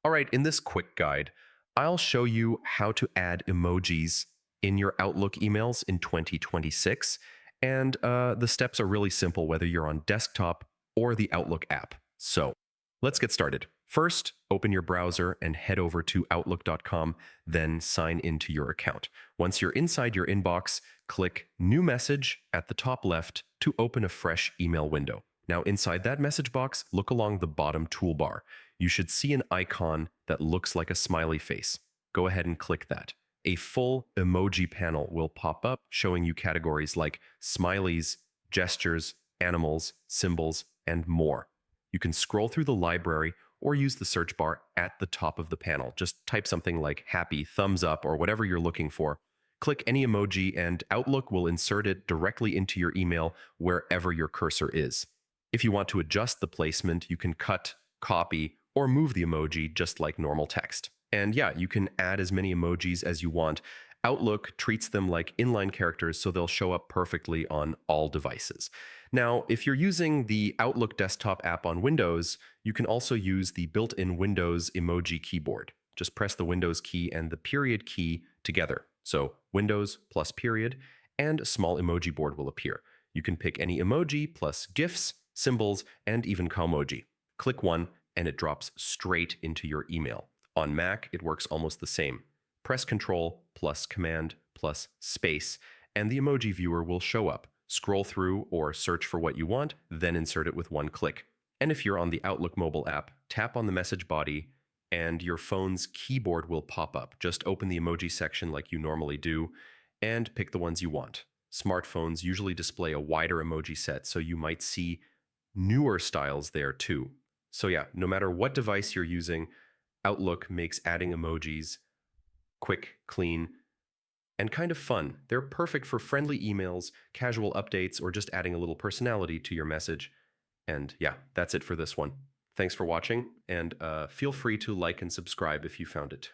All right, in this quick guide, I'll show you how to add emojis in your Outlook emails in 2026. And the steps are really simple, whether you're on desktop or the Outlook app. So let's get started. First, open your browser and head over to Outlook.com, then sign into your account. Once you're inside your inbox, click New Message at the top left to open a fresh email window. Now, inside that message box, look along the bottom toolbar. You should see an icon that looks like a smiley face. Go ahead and click that. A full emoji panel will pop up showing you categories like smileys, gestures, animals, symbols, and more. You can scroll through the library or use the search bar at the top of the panel. Just type something like happy, thumbs up, or whatever you're looking for. Click any emoji and Outlook will insert it directly into your email wherever your cursor is. If you want to adjust the placement, you can cut, copy, or move the emoji just like normal text. And yeah, you can add as many emojis as you want. Outlook treats them like inline characters, so they'll show up perfectly on all devices. Now, if you're using the Outlook desktop app on Windows, you can also use the built-in Windows emoji keyboard. Just press the Windows key and the period key together. So Windows plus period, and a small emoji board will appear. You can pick any emoji plus GIFs, symbols, and even Comoji. Click one, and it drops straight into your email. On Mac, it works almost the same. Press Control plus Command plus Space, and the emoji viewer will show up. Scroll through or search for what you want, then insert it with one click. And if you're on the Outlook mobile app, tap on the message body, and your phone's keyboard will pop up. Just open the emoji section like you normally do, and pick the ones you want. Smartphones usually display a wider emoji set, so you might see newer styles there too. So yeah, no matter what device you're using, Outlook makes adding emojis quick, clean, and kind of fun. They're perfect for friendly emails, casual updates, or just adding a little personality to your message. And yeah, that's it for this one. Thanks for watching, and feel free to like and subscribe if you found it